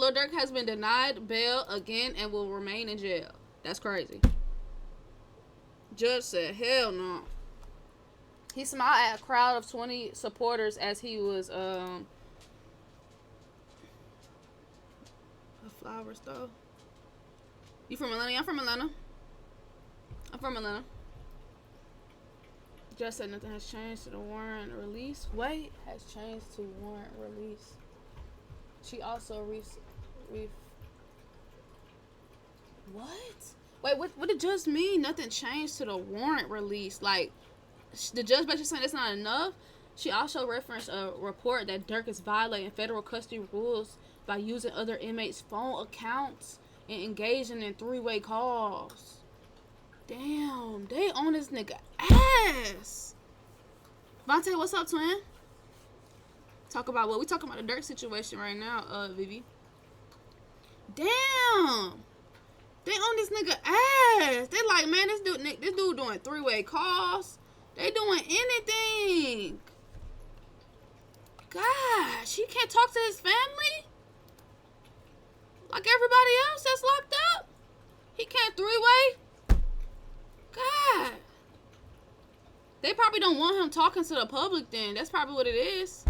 Lil Durk has been denied bail again and will remain in jail. That's crazy. Judge said, hell no. He smiled at a crowd of 20 supporters as he was, a flower store. You from Atlanta? I'm from Atlanta. I'm from Atlanta. Judge said nothing has changed to the warrant release. Wait, has changed to warrant release. She also what? Wait, what did judge mean? Nothing changed to the warrant release. Like, the judge basically saying that's not enough. She also referenced a report that Durk is violating federal custody rules by using other inmates' phone accounts and engaging in three-way calls. Damn, they on this nigga ass. Vontae, what's up, twin? Talk about what we talking about the Durk situation right now, Vivi. Damn, they on this nigga ass. They like, man, this dude doing three-way calls. They doing anything. Gosh, he can't talk to his family like everybody else that's locked up. He can't three-way. God. They probably don't want him talking to the public then. That's probably what it is.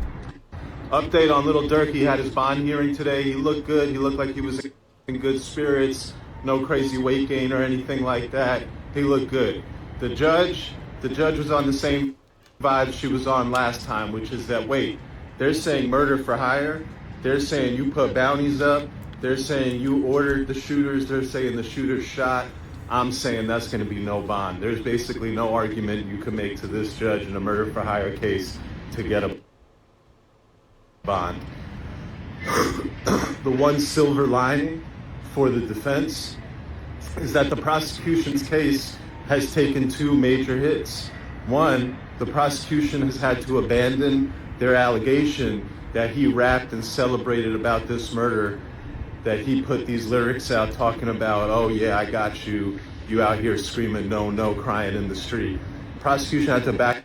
Update on Lil Durk. He had his bond hearing today. He looked good. He looked like he was in good spirits. No crazy weight gain or anything like that. He looked good. The judge was on the same vibe she was on last time, which is that, wait, they're saying murder for hire. They're saying you put bounties up. They're saying you ordered the shooters. They're saying the shooters shot. I'm saying that's going to be no bond. There's basically no argument you can make to this judge in a murder for hire case to get a bond. The one silver lining for the defense is that the prosecution's case has taken two major hits. One, the prosecution has had to abandon their allegation that he rapped and celebrated about this murder, that he put these lyrics out talking about, oh yeah, I got you, you out here screaming no, no, crying in the street. Prosecution had to back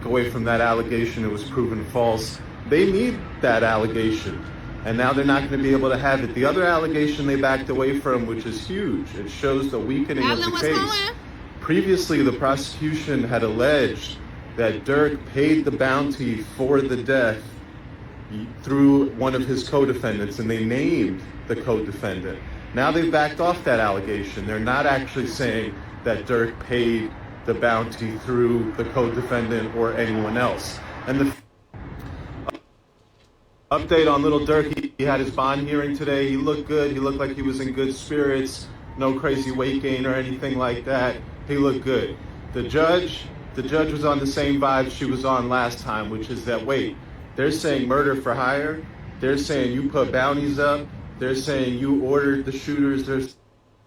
away from that allegation. It was proven false. They need that allegation, and now they're not going to be able to have it. The other allegation they backed away from, which is huge, it shows the weakening of the case. Previously, the prosecution had alleged that Durk paid the bounty for the death through one of his co-defendants, and they named the co-defendant. Now they've backed off that allegation. They're not actually saying that Durk paid the bounty through the co-defendant or anyone else. And the update on Lil Durk, he had his bond hearing today. He looked good. He looked like he was in good spirits. No crazy weight gain or anything like that. He looked good. The judge was on the same vibe she was on last time, which is that, wait, they're saying murder for hire. They're saying you put bounties up. They're saying you ordered the shooters. They're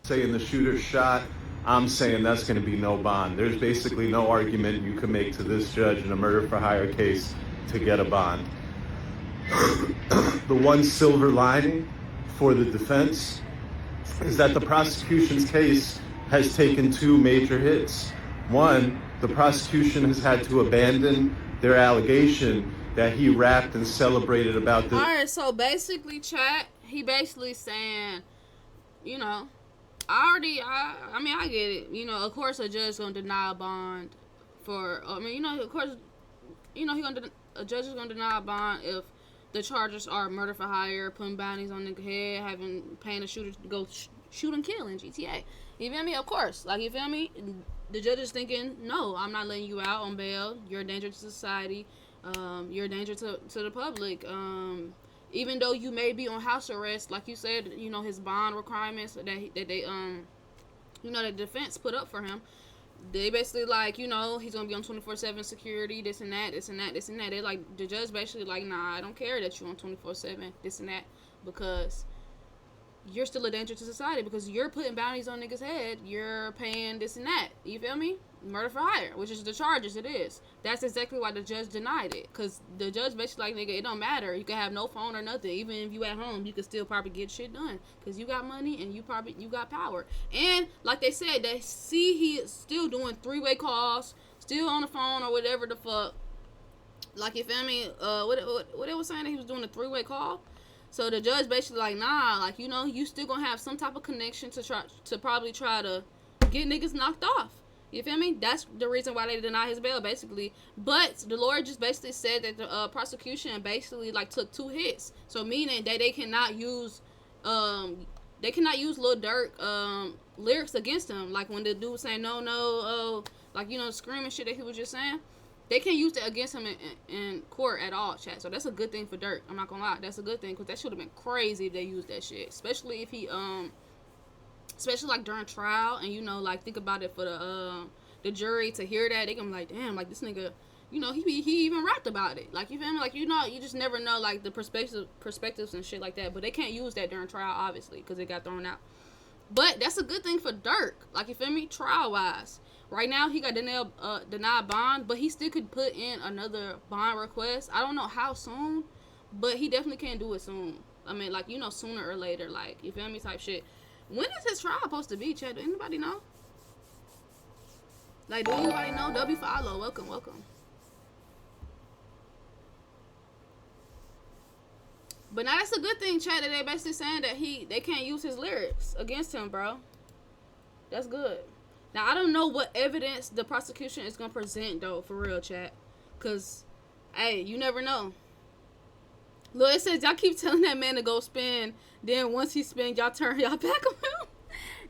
saying the shooters shot. I'm saying that's going to be no bond. There's basically no argument you can make to this judge in a murder for hire case to get a bond. The one silver lining for the defense is that the prosecution's case has taken two major hits. One, the prosecution has had to abandon their allegation that he rapped and celebrated about this. Alright, so basically, chat, he basically saying, you know, I mean, I get it. You know, of course, a judge gonna deny a bond for, I mean, you know, of course, you know, a judge is gonna deny a bond if the charges are murder for hire, putting bounties on the head, paying a shooter to go shoot and kill in GTA. You feel me? Of course. Like, you feel me? The judge is thinking, no, I'm not letting you out on bail. You're a danger to society. You're a danger to the public. Even though you may be on house arrest, like you said, you know, his bond requirements that they, you know, the defense put up for him. They basically like, you know, he's gonna be on 24/7 security, this and that. They like, the judge basically like, nah, I don't care that you're on 24/7, this and that, because you're still a danger to society, because you're putting bounties on niggas' head, you're paying this and that. You feel me? Murder for hire, which is the charges it is. That's exactly why the judge denied it, because the judge basically like, nigga, it don't matter. You can have no phone or nothing. Even if you at home, you can still probably get shit done, because you got money and you got power. And like they said, they see he is still doing three-way calls, still on the phone or whatever the fuck. Like, you feel me? What it was saying that he was doing a three-way call. So the judge basically like, nah, like, you know, you still gonna have some type of connection to probably try to get niggas knocked off. You feel me? That's the reason why they deny his bail, basically. But the lawyer just basically said that the prosecution basically like took 2 hits, so meaning that they cannot use Lil Durk lyrics against him. Like when the dude was saying no, like, you know, screaming shit that he was just saying. They can't use that against him in court at all, chat. So that's a good thing for Durk. I'm not gonna lie, that's a good thing, because that should have been crazy if they used that shit, especially if he especially like during trial, and you know, like, think about it for the jury to hear that. They gonna be like, damn, like, this nigga, you know, he even rapped about it. Like, you feel me? Like, you know, you just never know, like, the perspectives and shit like that. But they can't use that during trial, obviously, because it got thrown out. But that's a good thing for Durk. Like, you feel me? Trial wise, right now he got denied bond, but he still could put in another bond request. I don't know how soon, but he definitely can do it soon. I mean, like, you know, sooner or later, like, you feel me, type shit. When is his trial supposed to be, Chad? Do anybody know? Like, do anybody know? W follow. Welcome. But now that's a good thing, Chad, that they basically saying that they can't use his lyrics against him, bro. That's good. Now, I don't know what evidence the prosecution is going to present, though, for real, Chad. Because, hey, you never know. Look, it says y'all keep telling that man to go spin. Then once he spin, y'all turn y'all back on him.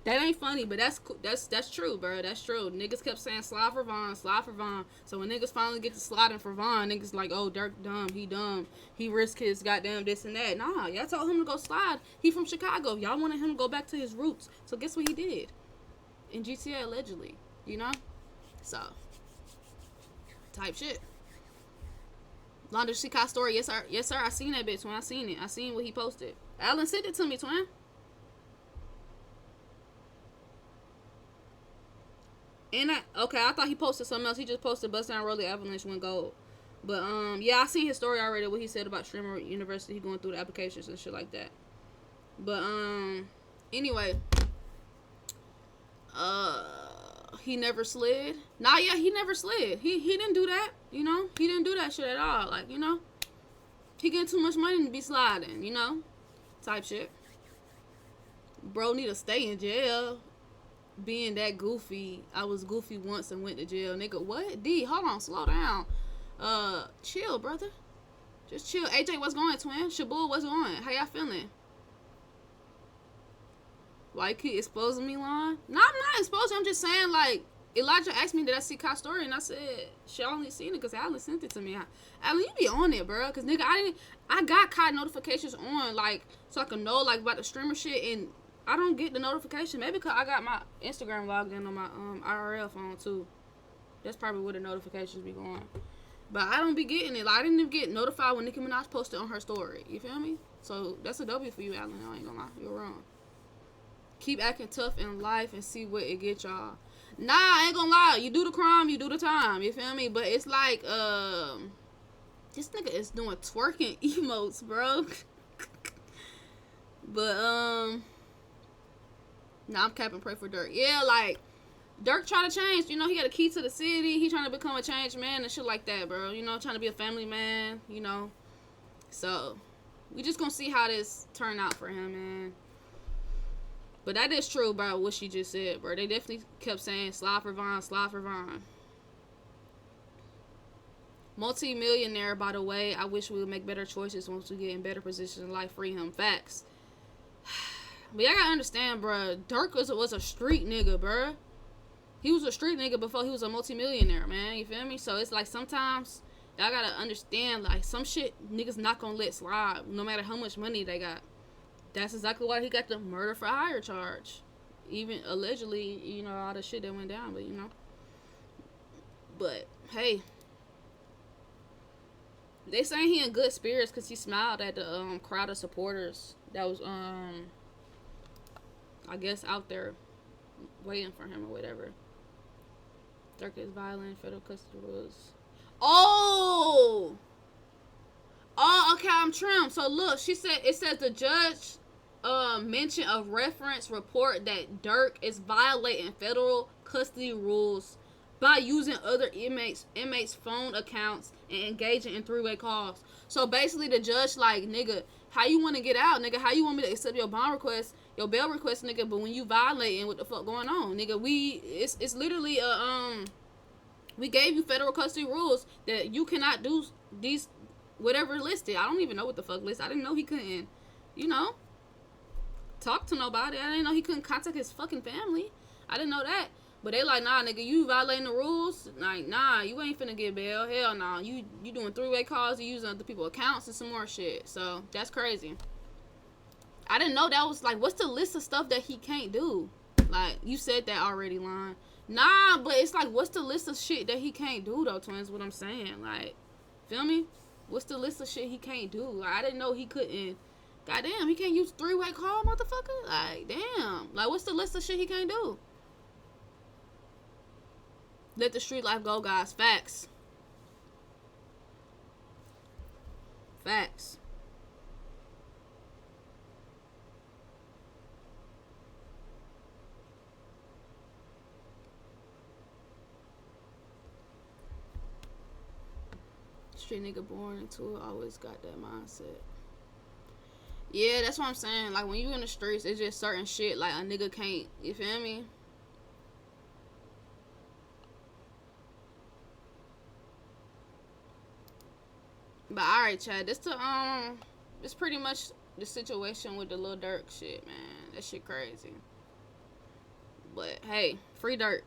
That ain't funny, but that's true, bro. That's true. Niggas kept saying slide for Von. So when niggas finally get to sliding for Von, niggas like, oh, Durk dumb. He risked his goddamn this and that. Nah, y'all told him to go slide. He from Chicago. Y'all wanted him to go back to his roots. So guess what he did? In GTA, allegedly. You know? So, type shit. Londa Chicago story, yes sir, I seen that bitch when I seen it. I seen what he posted. Alan sent it to me, twin. And I thought he posted something else. He just posted Bust Down Rolling Avalanche went gold. But yeah, I seen his story already, what he said about Streamer University, he going through the applications and shit like that. But anyway, he never slid. Nah, yeah, he never slid. He didn't do that, you know? He didn't do that shit at all. Like, you know? He getting too much money to be sliding, you know? Type shit. Bro need to stay in jail. Being that goofy. I was goofy once and went to jail. Nigga, what? D, hold on, slow down. Chill, brother. Just chill. AJ, what's going, twin? Shabool, what's going? How y'all feeling? Why you keep exposing me, Lon? No, I'm not exposing. I'm just saying, like, Elijah asked me, did I see Kyle's story? And I said, she only seen it because Alan sent it to me. Alan, you be on it, bro. Because, nigga, I got Kai notifications on, like, so I can know, like, about the streamer shit. And I don't get the notification. Maybe because I got my Instagram logged in on my IRL phone, too. That's probably where the notifications be going. But I don't be getting it. Like, I didn't even get notified when Nicki Minaj posted on her story. You feel me? So, that's a W for you, Alan. I ain't gonna lie. You're wrong. Keep acting tough in life and see what it get y'all. Nah, I ain't gonna lie. You do the crime, you do the time. You feel me? But it's like, this nigga is doing twerking emotes, bro. But, nah, I'm capping, pray for Durk. Yeah, like, Durk trying to change. You know, he got a key to the city. He trying to become a changed man and shit like that, bro. You know, trying to be a family man, you know. So, we just gonna see how this turn out for him, man. But that is true about what she just said, bro. They definitely kept saying, slide for Von. Multi-millionaire, by the way. I wish we would make better choices once we get in better positions in life. Free him. Facts. But y'all gotta understand, bro. Durk was a street nigga, bro. He was a street nigga before he was a multi-millionaire, man. You feel me? So it's like sometimes y'all gotta understand, like, some shit niggas not gonna let slide, no matter how much money they got. That's exactly why he got the murder for hire charge. Even allegedly, you know, all the shit that went down, but you know. But, hey. They saying he in good spirits because he smiled at the crowd of supporters that was, I guess, out there waiting for him or whatever. Durk is violent, federal custody rules. Oh, okay, I'm trim. So look, she said, it says the judge mentioned a reference report that Durk is violating federal custody rules by using other inmates' phone accounts and engaging in three-way calls. So basically, the judge like, nigga, how you want to get out, nigga? How you want me to accept your bond request, your bail request, nigga? But when you violating, what the fuck going on, nigga? It's literally we gave you federal custody rules that you cannot do these whatever listed. I don't even know what the fuck listed. I didn't know he couldn't, talk to nobody. I didn't know he couldn't contact his fucking family. I didn't know that. But they like, nah, nigga, you violating the rules. Like, nah, you ain't finna get bail. Hell nah. You doing three-way calls. You using other people's accounts and some more shit. So, that's crazy. I didn't know that was, like, what's the list of stuff that he can't do? Like, you said that already, Lon. Nah, but it's like, what's the list of shit that he can't do, though, twins? What I'm saying. Like, feel me? What's the list of shit he can't do? Like, I didn't know he couldn't. Goddamn, he can't use three-way call, motherfucker? Like, damn. Like, what's the list of shit he can't do? Let the street life go, guys. Facts. Facts. Street nigga born into it, always got that mindset. Yeah, that's what I'm saying. Like, when you in the streets, it's just certain shit, like, a nigga can't, you feel me? But alright, Chad, this pretty much the situation with the Lil Durk shit, man. That shit crazy. But hey, free Durk.